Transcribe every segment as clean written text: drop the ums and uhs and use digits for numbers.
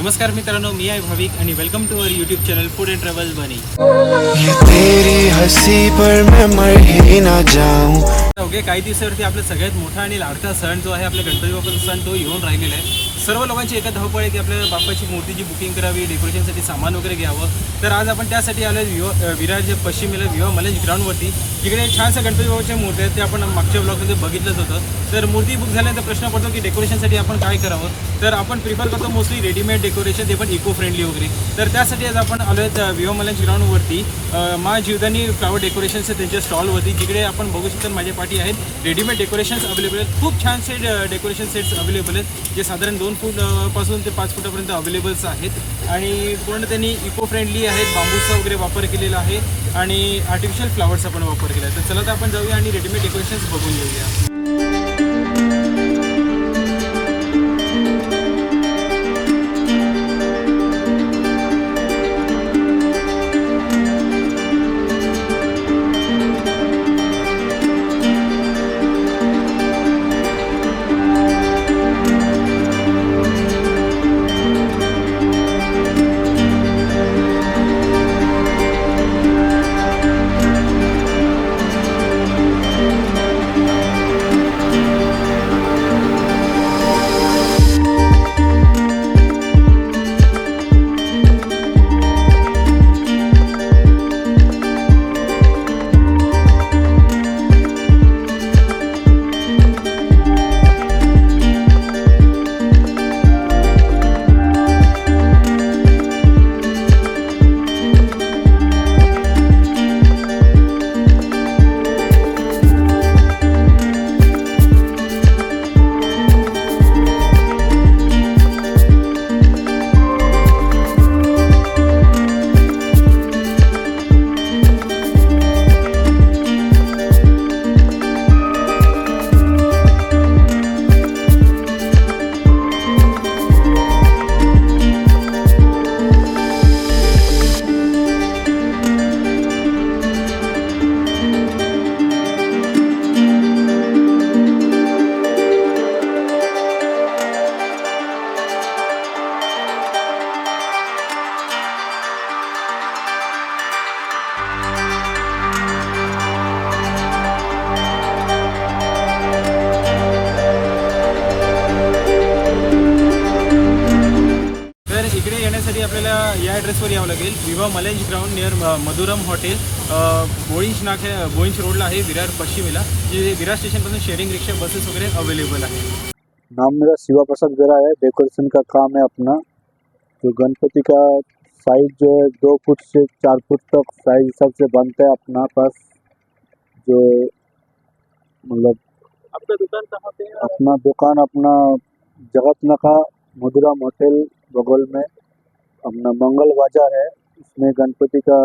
नमस्कार मित्रांनो, मी आहे भाविक आणि welcome to our YouTube channel food and travel bunny. ये तेरी हंसी पर मैं मर ही ना जाऊं. ओके, काही दिवसावरती आपला सगळ्यात मोठा आणि लाडका सण जो आहे, आपला गणपती बाप्पाचा सण, तो येऊन राहिलेला आहे. सर्व लोकांची एका धावपळ आहे की आपल्या बाप्पाची मूर्तीची बुकिंग करावी, डेकोरेशनसाठी सामान वगैरे घ्यावं. तर आज आपण त्यासाठी आलो विरार जे पश्चिमेला विवा मलेज ग्राउंडवरती. इकडे छानशा गणपती बाप्पाच्या मूर्ती आहेत, ते आपण मागच्या ब्लॉगमध्ये बघितलंच होतं. तर मूर्ती बुक झाल्यानंतर प्रश्न पडतो की डेकोरेशनसाठी आपण काय करावं. तर आपण प्रिफर करतो मोस्टली रेडीमेड डेकोरेशन, ते पण इको फ्रेंडली वगैरे. तर त्यासाठी आज आपण आलो आहेत विवा मलेज ग्राउंडवरती मा जीवदानी फ्लावर डेकोरेशनचे त्यांच्या स्टॉलवरती, जिकडे आपण बघू शकतो माझ्या पाठी आहेत रेडीमेड डेकोरेशन्स अवेलेबल आहेत. खूप छानसे डेकोरेशन सेट्स अवेलेबल आहेत, जे साधारण 2 फूट पासून ते 5 फुटापर्यंत अवेलेबल्स आहेत आणि पूर्ण त्यांनी इको फ्रेंडली आहेत. बांबूचा वगैरे वापर केलेला आहे आणि आर्टिफिशियल फ्लावर्सचा पण वापर केला आहे. तर चला तर आपण जाऊया आणि रेडीमेड डेकोरेशन्स बघून घेऊया. इकडे येण्यासाठी आपल्याला या ॲड्रेसवर यावं लागेल. विवा मलेज ग्राउंड नियर मधुरम हॉटेल, बोईंच रोडला आहे, विरार पश्चिमेला. जे विरार स्टेशनपासून शेअरिंग रिक्षा बसेस वगैरे अवेलेबल आहे. नाम मेरा शिवा प्रसाद बेरा है. डेकोरेशन का काम है अपना. जो गणपति का साइज जो है 2 फुट से 4 फुट तक साइज हिसाब से बनता है अपना पास. जो मतलब आपका दुकान कहाँ पे है? अपना दुकान अपना जगत नका मधुरम होटल बगल में अपना मंगल बाजार है. इसमें गणपति का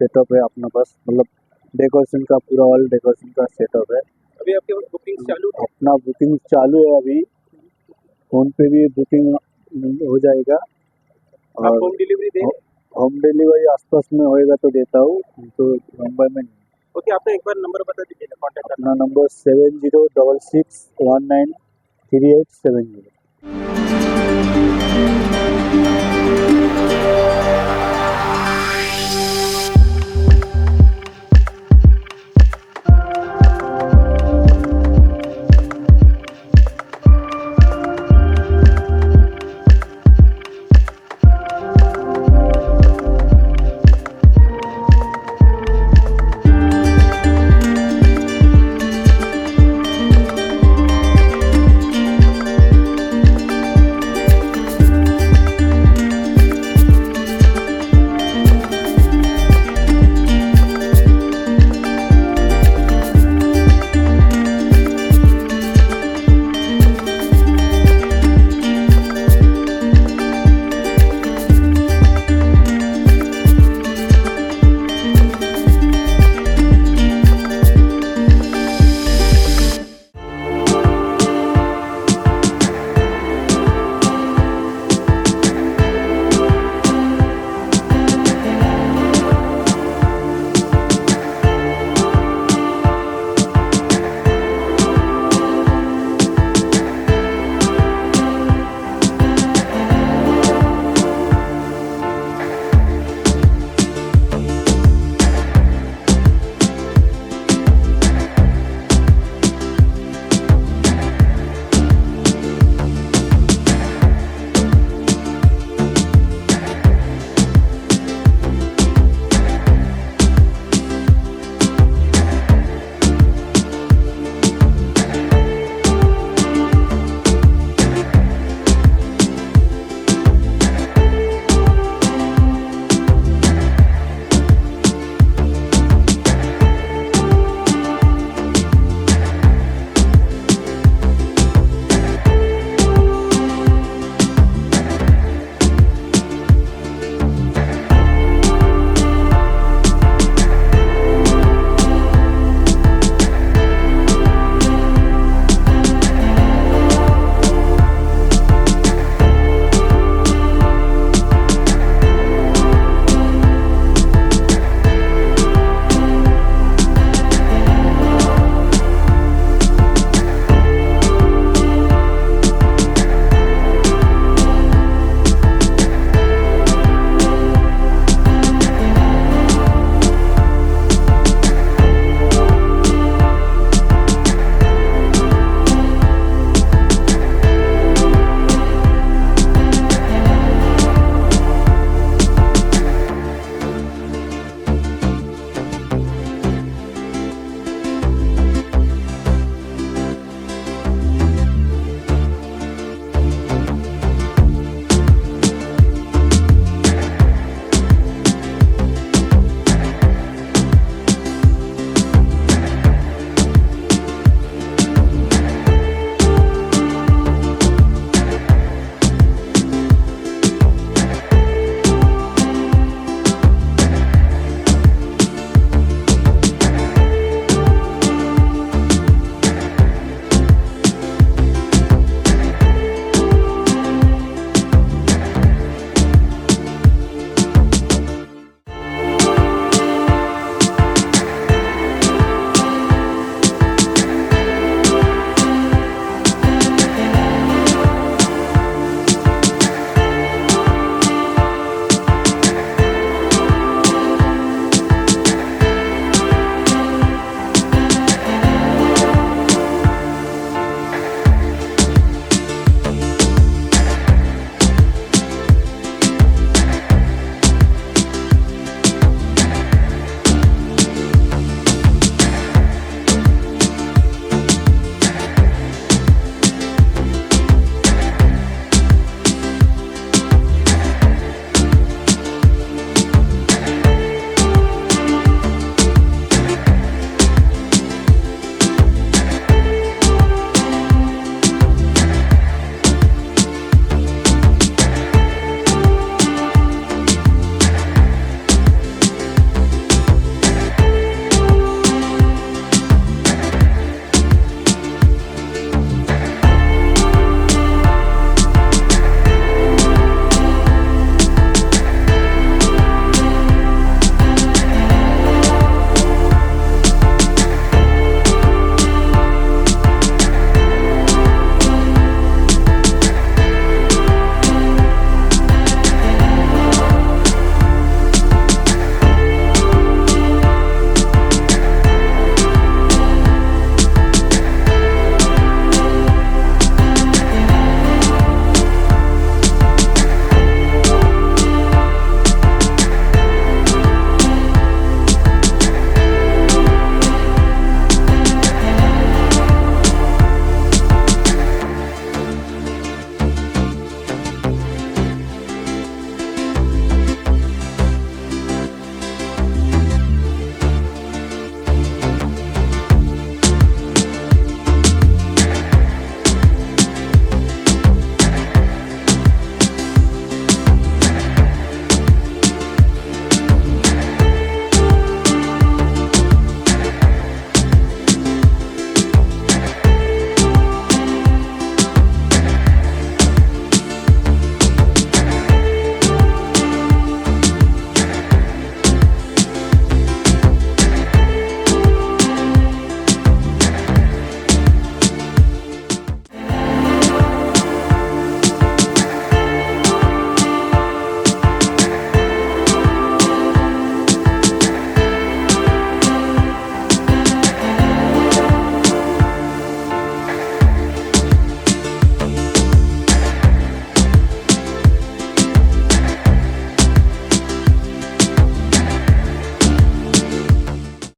सेटअप है अपना पास. मतलब डेकोरेशन का पूरा ऑल डेकोरेशन का सेटअप है. अभी आपके पास बुकिंग चालू है? अपना बुकिंग चालू है. अभी फ़ोन पे भी बुकिंग हो जाएगा. आप होम डिलीवरी दे? होम डिलीवरी आसपास में होएगा तो देता हूँ, तो मुंबई में नहीं. ओके, आपका एक बार नंबर बता दीजिए ना, कॉन्टैक्ट करना. अपना नंबर 7066193870.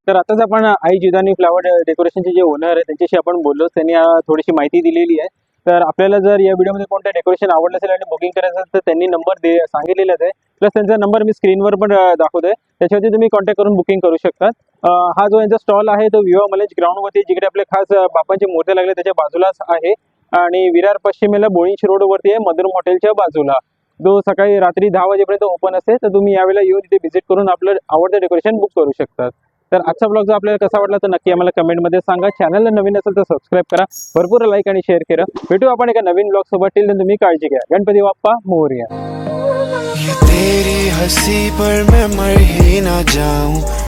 तर आताच आपण आई जिदानी फ्लावर डेकोरेशनचे जे ओनर आहे त्यांच्याशी आपण बोललो. त्यांनी थोडीशी माहिती दिलेली आहे. तर आपल्याला जर या व्हिडिओमध्ये कोणतं डेकोरेशन आवडलं असेल आणि बुकिंग करायचं असेल तर त्यांनी नंबर सांगितलेलाच आहे. प्लस त्यांचा नंबर मी स्क्रीनवर पण दाखवतोय, त्याच्यावरती तुम्ही कॉन्टॅक्ट करून बुकिंग करू शकता. हा जो यांचा स्टॉल आहे तो विवा मलेज ग्राउंडवरती, जिकडे आपले खास बापांची मूर्ती लागले त्याच्या बाजूलाच आहे. आणि विरार पश्चिमेला बोळींच रोडवरती आहे, मधुरम हॉटेलच्या बाजूला. जो सकाळी रात्री 10 वाजेपर्यंत ओपन असते. तर तुम्ही यावेळेला येऊन इथे व्हिजिट करून आपलं आवडतं डेकोरेशन बुक करू शकता. तर आजचा ब्लॉग जर आपल्याला कसा वाटला तर नक्की आम्हाला कमेंटमध्ये सांगा. चॅनलला नवीन असेल तर सबस्क्राईब करा, भरपूर लाईक आणि शेअर करा. भेटू आपण एका नवीन ब्लॉग सोबत. टिल देन तुम्ही काळजी घ्या. गणपती बाप्पा मोरया. ये तेरी हंसी पर मैं मर ही ना जाऊं.